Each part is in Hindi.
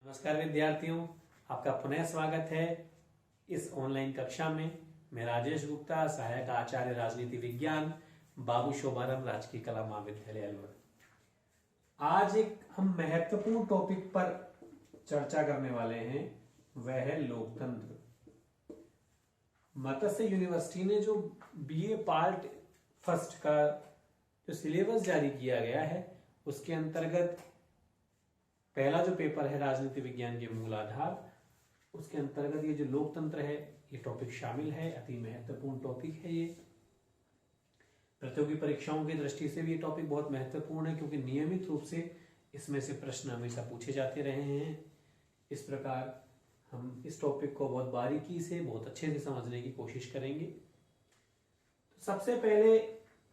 नमस्कार विद्यार्थियों, आपका पुनः स्वागत है इस ऑनलाइन कक्षा में। मैं राजेश गुप्ता, सहायक आचार्य राजनीति विज्ञान, बाबू शोभाराम राजकीय कला महाविद्यालय अलवर। आज एक हम महत्वपूर्ण टॉपिक पर चर्चा करने वाले हैं, वह है लोकतंत्र। मत्स्य यूनिवर्सिटी ने जो बीए पार्ट फर्स्ट का जो सिलेबस जारी किया गया है, उसके अंतर्गत पहला जो पेपर है राजनीति विज्ञान के मूल आधार, उसके अंतर्गत ये जो लोकतंत्र है ये टॉपिक शामिल है। अति महत्वपूर्ण टॉपिक है ये। प्रतियोगी परीक्षाओं की दृष्टि से भी ये टॉपिक बहुत महत्वपूर्ण है, क्योंकि नियमित रूप से इसमें से प्रश्न हमेशा पूछे जाते रहे हैं। इस प्रकार हम इस टॉपिक को बहुत बारीकी से, बहुत अच्छे से समझने की कोशिश करेंगे। तो सबसे पहले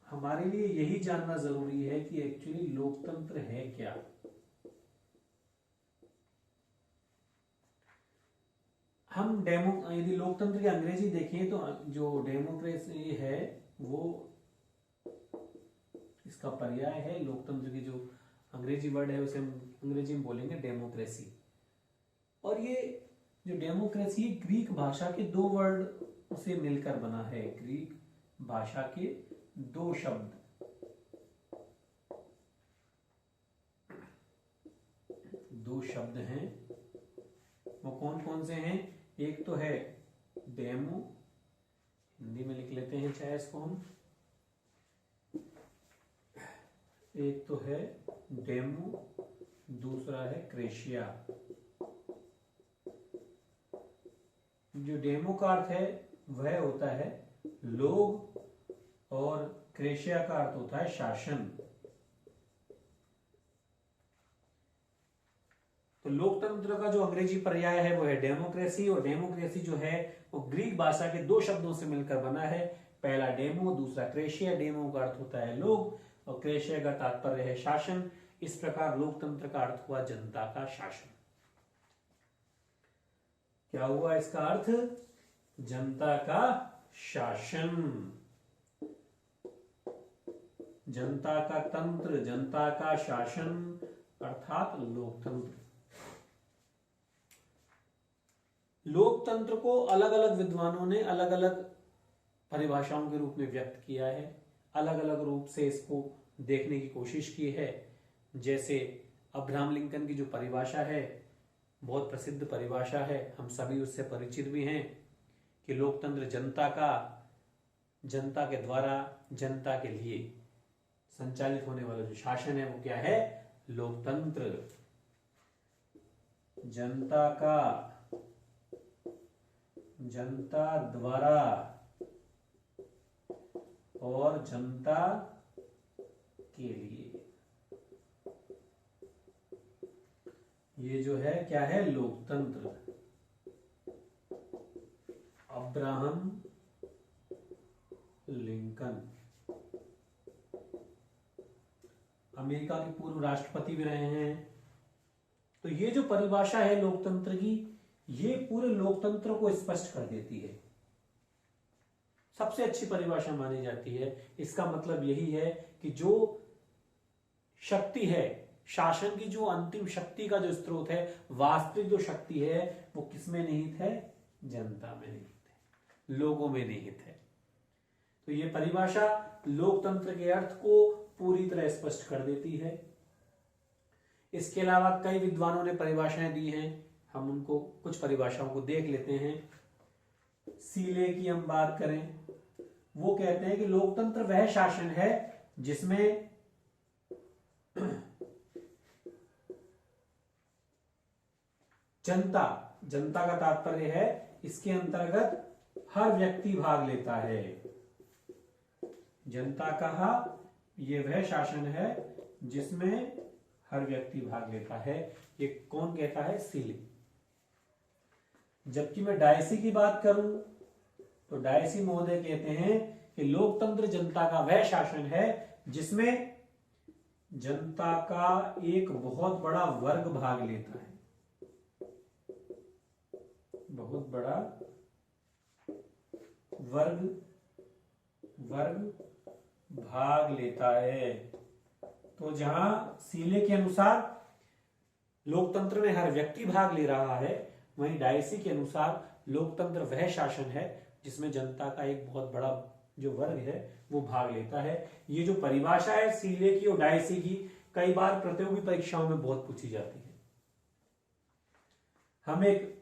हमारे लिए यही जानना जरूरी है कि एक्चुअली लोकतंत्र है क्या। हम यदि लोकतंत्र की अंग्रेजी देखें तो जो डेमोक्रेसी है वो इसका पर्याय है। लोकतंत्र की जो अंग्रेजी वर्ड है उसे हम अंग्रेजी में बोलेंगे डेमोक्रेसी। और ये जो डेमोक्रेसी ग्रीक भाषा के दो वर्ड से मिलकर बना है। ग्रीक भाषा के दो शब्द, हैं। वो कौन कौन से हैं? एक तो है डेमो, हिंदी में लिख लेते हैं चाहे इसको हम। एक तो है डेमो, दूसरा है क्रेशिया। जो डेमो का अर्थ है वह होता है लोग, और क्रेशिया का अर्थ होता है शासन। तो लोकतंत्र का जो अंग्रेजी पर्याय है वो है डेमोक्रेसी, और डेमोक्रेसी जो है वो ग्रीक भाषा के दो शब्दों से मिलकर बना है। पहला डेमो, दूसरा क्रेशिया। डेमो का अर्थ होता है लोग और क्रेशिया का तात्पर्य है शासन। इस प्रकार लोकतंत्र का अर्थ हुआ जनता का शासन। क्या हुआ इसका अर्थ? जनता का शासन, जनता का तंत्र, जनता का शासन अर्थात लोकतंत्र। लोकतंत्र को अलग अलग विद्वानों ने अलग अलग परिभाषाओं के रूप में व्यक्त किया है, अलग अलग रूप से इसको देखने की कोशिश की है। जैसे अब्राहम लिंकन की जो परिभाषा है, बहुत प्रसिद्ध परिभाषा है, हम सभी उससे परिचित भी हैं कि लोकतंत्र जनता का, जनता के द्वारा, जनता के लिए संचालित होने वाला जो शासन है वो क्या है? लोकतंत्र। जनता का, जनता द्वारा और जनता के लिए, ये जो है क्या है? लोकतंत्र। अब्राहम लिंकन अमेरिका के पूर्व राष्ट्रपति भी रहे हैं। तो ये जो परिभाषा है लोकतंत्र की, ये पूरे लोकतंत्र को स्पष्ट कर देती है। सबसे अच्छी परिभाषा मानी जाती है। इसका मतलब यही है कि जो शक्ति है, शासन की जो अंतिम शक्ति का जो स्रोत है, वास्तविक जो शक्ति है, वो किसमें निहित है? जनता में निहित है, लोगों में निहित है। तो ये परिभाषा लोकतंत्र के अर्थ को पूरी तरह स्पष्ट कर देती है। इसके अलावा कई विद्वानों ने परिभाषाएं दी हैं, हम उनको कुछ परिभाषाओं को देख लेते हैं। सीले की हम बात करें, वो कहते हैं कि लोकतंत्र वह शासन है जिसमें जनता, जनता का तात्पर्य है इसके अंतर्गत हर व्यक्ति भाग लेता है। जनता कहा, ये वह शासन है जिसमें हर व्यक्ति भाग लेता है। ये कौन कहता है? सीले। जबकि मैं डायसी की बात करूं तो डायसी महोदय कहते हैं कि लोकतंत्र जनता का वह शासन है जिसमें जनता का एक बहुत बड़ा वर्ग भाग लेता है, बहुत बड़ा वर्ग भाग लेता है। तो जहां सीले के अनुसार लोकतंत्र में हर व्यक्ति भाग ले रहा है, वहीं डायसी के अनुसार लोकतंत्र वह शासन है जिसमें जनता का एक बहुत बड़ा जो वर्ग है वो भाग लेता है। ये जो परिभाषा है सीले की और डायसी की, कई बार प्रतियोगी परीक्षाओं में बहुत पूछी जाती है। हम एक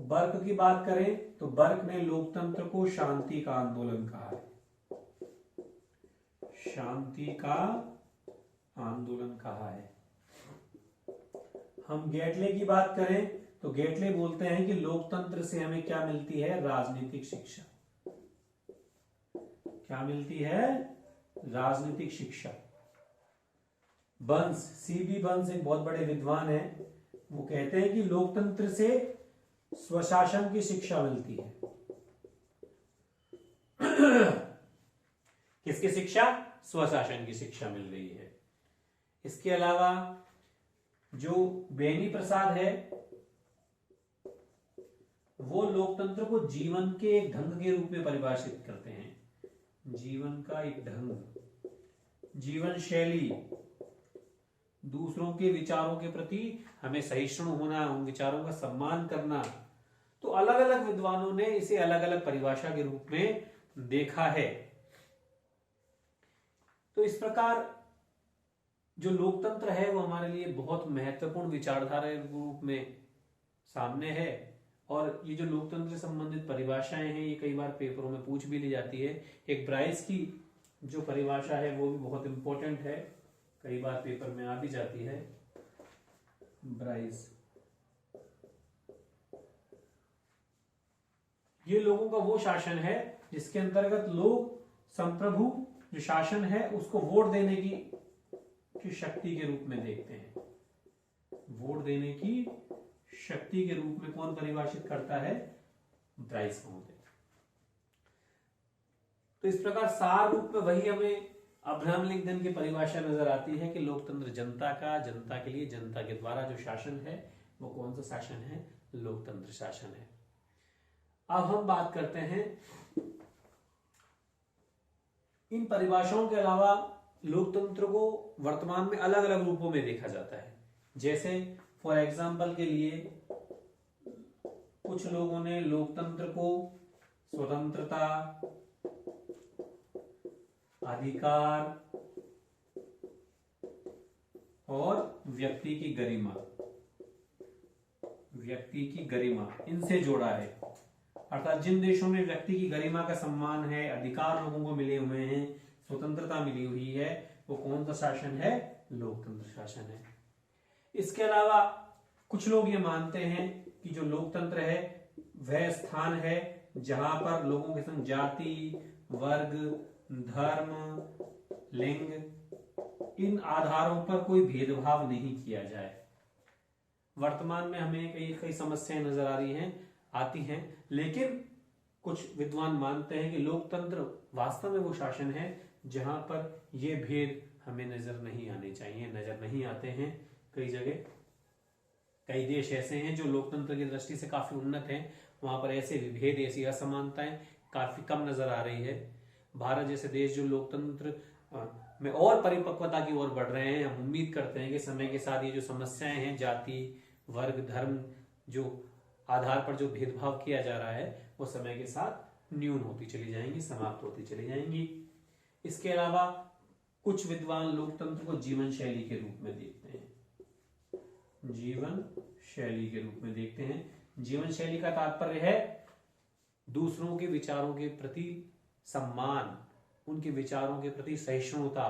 बर्क की बात करें तो बर्क ने लोकतंत्र को शांति का आंदोलन कहा है, शांति का आंदोलन कहा है। हम गेटले की बात करें तो गेटले बोलते हैं कि लोकतंत्र से हमें क्या मिलती है, राजनीतिक शिक्षा। क्या मिलती है, राजनीतिक शिक्षा। बंस, सीबी बंस एक बहुत बड़े विद्वान हैं, वो कहते हैं कि लोकतंत्र से स्वशासन की शिक्षा मिलती है। किसकी शिक्षा, स्वशासन की शिक्षा मिल रही है। इसके अलावा जो बेनी प्रसाद है वो लोकतंत्र को जीवन के एक ढंग के रूप में परिभाषित करते हैं। जीवन का एक ढंग, जीवन शैली, दूसरों के विचारों के प्रति हमें सहिष्णु होना, उन विचारों का सम्मान करना। तो अलग अलग विद्वानों ने इसे अलग अलग परिभाषा के रूप में देखा है। तो इस प्रकार जो लोकतंत्र है वो हमारे लिए बहुत महत्वपूर्ण विचारधारा के रूप में सामने है। और ये जो लोकतंत्र से संबंधित परिभाषाएं हैं ये कई बार पेपरों में पूछ भी ली जाती है। एक ब्राइस की जो परिभाषा है वो भी बहुत इंपॉर्टेंट है, कई बार पेपर में आ भी जाती है। ब्राइस, ये लोगों का वो शासन है जिसके अंतर्गत लोग संप्रभु जो शासन है उसको वोट देने की शक्ति के रूप में देखते हैं। वोट देने की शक्ति के रूप में कौन परिभाषित करता है, ब्राइस महोदय। तो इस प्रकार सार रूप में वही हमें अब्राहम लिंकन की परिभाषा नजर आती है कि लोकतंत्र जनता का, जनता के लिए, जनता के द्वारा जो शासन है वो कौन सा शासन है, लोकतंत्र शासन है। अब हम बात करते हैं इन परिभाषाओं के अलावा लोकतंत्र को वर्तमान में अलग अलग रूपों में देखा जाता है। जैसे फॉर एग्जाम्पल के लिए कुछ लोगों ने लोकतंत्र को स्वतंत्रता, अधिकार और व्यक्ति की गरिमा इनसे जोड़ा है। अर्थात जिन देशों में व्यक्ति की गरिमा का सम्मान है, अधिकार लोगों को मिले हुए हैं, स्वतंत्रता मिली हुई है, वो कौन सा शासन है, लोकतंत्र शासन है। इसके अलावा कुछ लोग ये मानते हैं कि जो लोकतंत्र है वह स्थान है जहां पर लोगों के संग जाति, वर्ग, धर्म, लिंग इन आधारों पर कोई भेदभाव नहीं किया जाए। वर्तमान में हमें कई समस्याएं नजर आती हैं, लेकिन कुछ विद्वान मानते हैं कि लोकतंत्र वास्तव में वो शासन है जहां पर ये भेद हमें नजर नहीं आने चाहिए, नजर नहीं आते हैं। कई जगह, कई देश ऐसे हैं जो लोकतंत्र की दृष्टि से काफी उन्नत हैं, वहां पर ऐसे विभेद, ऐसी असमानताएं काफी कम नजर आ रही है। भारत जैसे देश जो लोकतंत्र में और परिपक्वता की ओर बढ़ रहे हैं, हम उम्मीद करते हैं कि समय के साथ ये जो समस्याएं हैं, जाति, वर्ग, धर्म जो आधार पर जो भेदभाव किया जा रहा है वो समय के साथ न्यून होती चली जाएंगी, समाप्त होती चली जाएंगी। इसके अलावा कुछ विद्वान लोकतंत्र को जीवन शैली के रूप में देखते हैं, जीवन शैली के रूप में देखते हैं। जीवन शैली का तात्पर्य है दूसरों के विचारों के प्रति सम्मान, उनके विचारों के प्रति सहिष्णुता,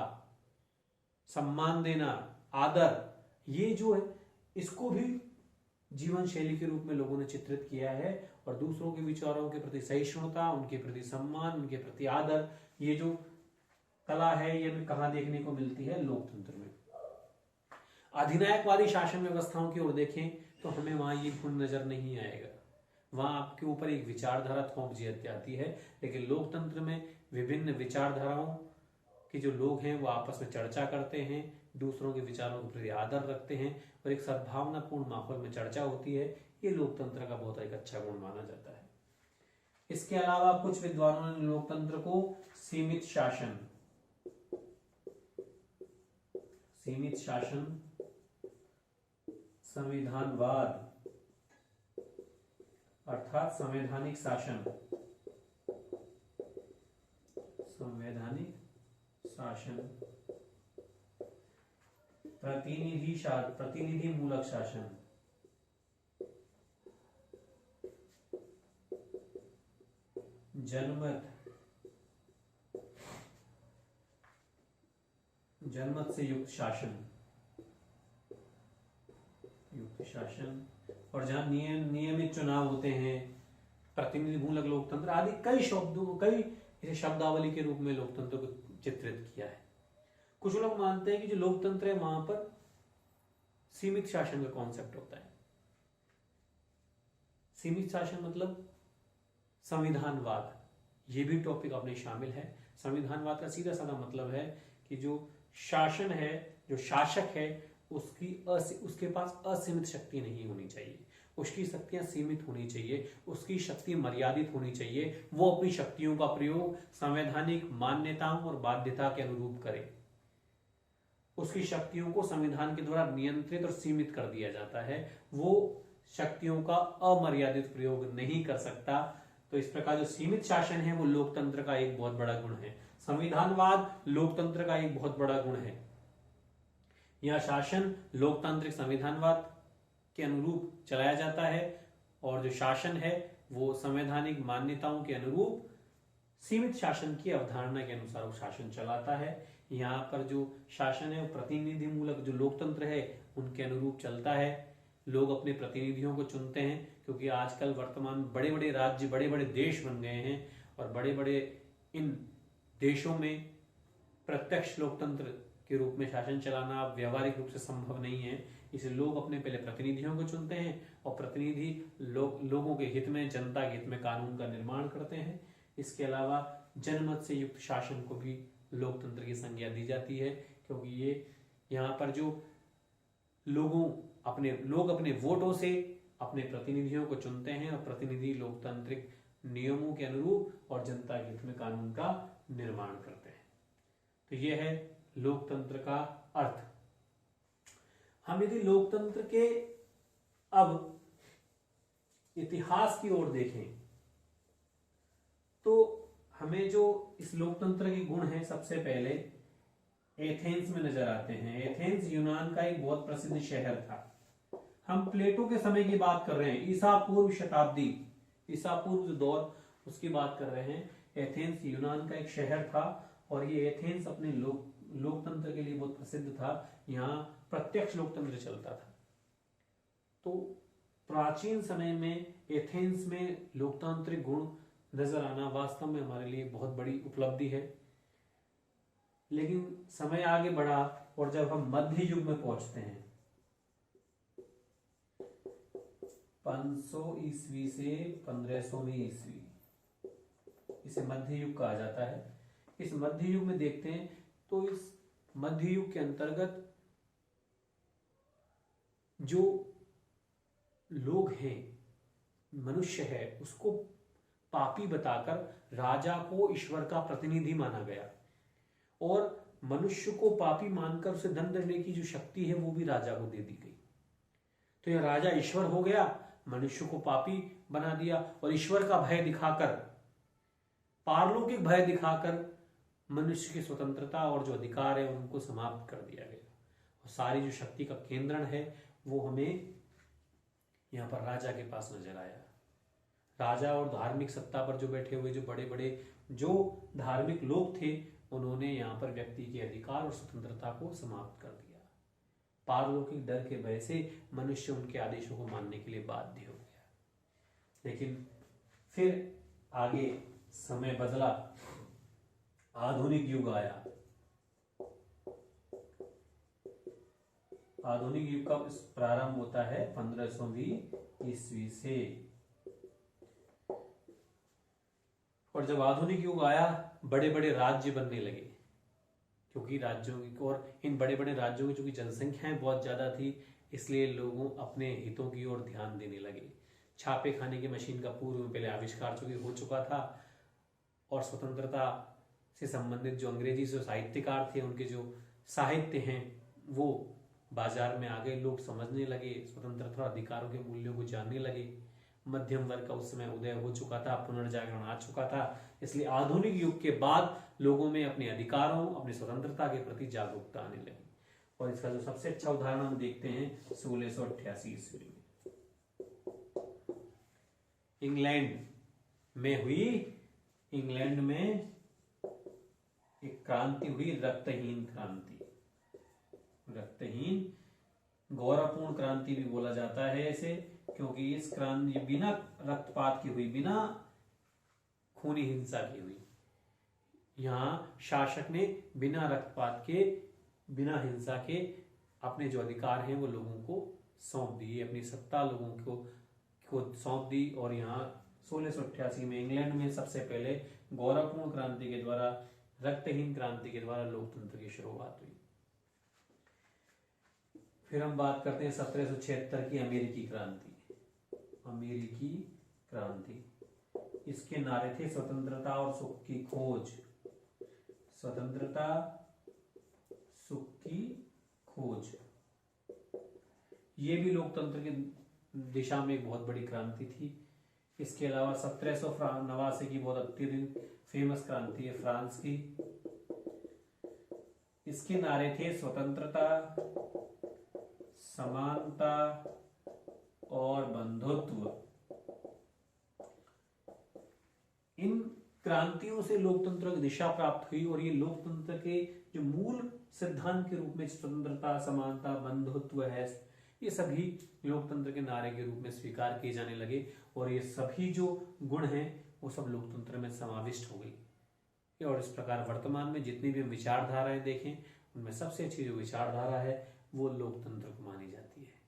सम्मान देना, आदर, ये जो है इसको भी जीवन शैली के रूप में लोगों ने चित्रित किया है। और दूसरों के विचारों के प्रति सहिष्णुता, उनके प्रति सम्मान, उनके प्रति आदर, ये जो कला है ये हमें कहां देखने को मिलती है, लोकतंत्र में। अधिनायकवादी शासन व्यवस्थाओं की ओर देखें तो हमें वहां ये गुण नजर नहीं आएगा, वहां आपके ऊपर एक विचारधारा थोप दी जाती है। लेकिन लोकतंत्र में विभिन्न विचारधाराओं के जो लोग हैं वो आपस में चर्चा करते हैं, दूसरों के विचारों के प्रति आदर रखते हैं और एक सद्भावनापूर्ण माहौल में चर्चा होती है। ये लोकतंत्र का बहुत एक अच्छा गुण माना जाता है। इसके अलावा कुछ विद्वानों ने लोकतंत्र को सीमित शासन संविधानवाद अर्थात संवैधानिक शासन, संवैधानिक शासन, प्रतिनिधि मूलक शासन, जनमत से युक्त शासन, और जहां नियमित चुनाव होते हैं, प्रतिनिधि मूलक लोकतंत्र आदि कई शब्दावली के रूप में लोकतंत्र को चित्रित किया है। कुछ लोग मानते हैं कि जो लोकतंत्र है वहां पर सीमित शासन का कॉन्सेप्ट होता है। सीमित शासन मतलब संविधानवाद, ये भी टॉपिक अपने शामिल है। संविधानवाद का सीधा साधा मतलब है कि जो शासन है, जो शासक है, उसके पास असीमित शक्ति नहीं होनी चाहिए, उसकी शक्तियां सीमित होनी चाहिए, उसकी शक्ति मर्यादित होनी चाहिए। वो अपनी शक्तियों का प्रयोग संवैधानिक मान्यताओं और बाध्यता के अनुरूप करे। उसकी शक्तियों को संविधान के द्वारा नियंत्रित और सीमित कर दिया जाता है, वो शक्तियों का अमर्यादित प्रयोग नहीं कर सकता। तो इस प्रकार जो सीमित शासन है वो लोकतंत्र का एक बहुत बड़ा गुण है। संविधानवाद लोकतंत्र का एक बहुत बड़ा गुण है। यह शासन लोकतांत्रिक संविधानवाद के अनुरूप चलाया जाता है और जो शासन है वो संवैधानिक मान्यताओं के अनुरूप सीमित शासन की अवधारणा के अनुसार वो शासन चलाता है। यहाँ पर जो शासन है वो प्रतिनिधि मूलक जो लोकतंत्र है उनके अनुरूप चलता है। लोग अपने प्रतिनिधियों को चुनते हैं, क्योंकि आजकल वर्तमान बड़े बड़े राज्य, बड़े बड़े देश बन गए हैं और बड़े बड़े इन देशों में प्रत्यक्ष लोकतंत्र के रूप में शासन चलाना व्यवहारिक रूप से संभव नहीं है। इसलिए लोग अपने पहले प्रतिनिधियों को चुनते हैं और प्रतिनिधि लोगों के हित में, जनता के हित में कानून का निर्माण करते हैं। इसके अलावा जनमत से युक्त शासन को भी लोकतंत्र की संज्ञा दी जाती है, क्योंकि ये यहाँ पर जो लोग अपने वोटों से अपने प्रतिनिधियों को चुनते हैं और प्रतिनिधि लोकतांत्रिक नियमों के अनुरूप और जनता के हित में कानून का निर्माण करते हैं। तो यह है लोकतंत्र का अर्थ। हम यदि लोकतंत्र के अब इतिहास की ओर देखें तो हमें जो इस लोकतंत्र के गुण हैं, सबसे पहले एथेंस में नजर आते हैं। एथेंस यूनान का एक बहुत प्रसिद्ध शहर था। हम प्लेटो के समय की बात कर रहे हैं, ईसा पूर्व शताब्दी, ईसा पूर्व जो दौर उसकी बात कर रहे हैं। एथेंस यूनान का एक शहर था और ये एथेंस अपने लोकतंत्र के लिए बहुत प्रसिद्ध था। यहाँ प्रत्यक्ष लोकतंत्र चलता था। तो प्राचीन समय में एथेंस में लोकतांत्रिक गुण नजर आना वास्तव में हमारे लिए बहुत बड़ी उपलब्धि है। लेकिन समय आगे बढ़ा और जब हम मध्य युग में पहुंचते हैं, 500 ईस्वी से 1500वीं ईस्वी, इसे मध्य युग कहा जाता है। इस मध्य युग में देखते हैं तो इस मध्य युग के अंतर्गत जो लोग हैं, मनुष्य है, उसको पापी बताकर राजा को ईश्वर का प्रतिनिधि माना गया और मनुष्य को पापी मानकर उसे दंड देने की जो शक्ति है वो भी राजा को दे दी गई। तो यह राजा ईश्वर हो गया, मनुष्य को पापी बना दिया और ईश्वर का भय दिखाकर, पारलौकिक भय दिखाकर मनुष्य की स्वतंत्रता और जो अधिकार है उनको समाप्त कर दिया गया। और सारी जो शक्ति का केंद्रण है वो हमें यहाँ पर राजा के पास नजर आया। राजा और धार्मिक सत्ता पर जो बैठे हुए जो बड़े बड़े जो धार्मिक लोग थे, उन्होंने यहाँ पर व्यक्ति के अधिकार और स्वतंत्रता को समाप्त कर दिया। पारलौकिक डर के भय से मनुष्य उनके आदेशों को मानने के लिए बाध्य हो गया। लेकिन फिर आगे समय बदला, आधुनिक युग आया। आधुनिक युग का प्रारंभ होता है 1500वीं ईस्वी से। और जब आधुनिक युग आया, बड़े बड़े राज्य बनने लगे, क्योंकि राज्यों की और इन बड़े बड़े राज्यों की चूंकि जनसंख्याएं बहुत ज्यादा थी, इसलिए लोगों अपने हितों की ओर ध्यान देने लगे। छापे खाने की मशीन का पूर्व में पहले आविष्कार हो चुका था और स्वतंत्रता से संबंधित जो अंग्रेजी जो साहित्यकार थे, उनके जो साहित्य हैं वो बाजार में आ गए, लोग समझने लगे, स्वतंत्रता और अधिकारों के मूल्यों को जानने लगे। मध्यम वर्ग का उस समय उदय हो चुका था, पुनर्जागरण आ चुका था। इसलिए आधुनिक युग के बाद लोगों में अपने अधिकारों, अपनी स्वतंत्रता के प्रति जागरूकता आने लगी। और इसका जो सबसे अच्छा उदाहरण हम देखते हैं 1688 ईस्वी में इंग्लैंड में हुई। इंग्लैंड में एक क्रांति हुई, रक्तहीन क्रांति। रक्तहीन, गौरवपूर्ण क्रांति भी बोला जाता है इसे, क्योंकि इस क्रांति बिना रक्तपात की हुई, बिना खूनी हिंसा की हुई। यहां शासक ने बिना रक्तपात के, बिना हिंसा के अपने जो अधिकार हैं वो लोगों को सौंप दिए, अपनी सत्ता लोगों को सौंप दी। और यहाँ 1688 में इंग्लैंड में सबसे पहले गौरवपूर्ण क्रांति के द्वारा, रक्तहीन क्रांति के द्वारा लोकतंत्र की शुरुआत हुई। फिर हम बात करते हैं 1776 की अमेरिकी क्रांति। अमेरिकी क्रांति, इसके नारे थे स्वतंत्रता और सुख की खोज। स्वतंत्रता, सुख की खोज। ये भी लोकतंत्र की दिशा में एक बहुत बड़ी क्रांति थी। इसके अलावा 1789 की बहुत अत्यधिक फेमस क्रांति है फ्रांस की। इसके नारे थे स्वतंत्रता, समानता और बंधुत्व। इन क्रांतियों से लोकतंत्र की दिशा प्राप्त हुई और ये लोकतंत्र के जो मूल सिद्धांत के रूप में स्वतंत्रता, समानता, बंधुत्व है, ये सभी लोकतंत्र के नारे के रूप में स्वीकार किए जाने लगे। और ये सभी जो गुण हैं वो सब लोकतंत्र में समाविष्ट हो गई। और इस प्रकार वर्तमान में जितनी भी विचारधाराएं देखें, उनमें सबसे अच्छी जो विचारधारा है वो लोकतंत्र को मानी जाती है।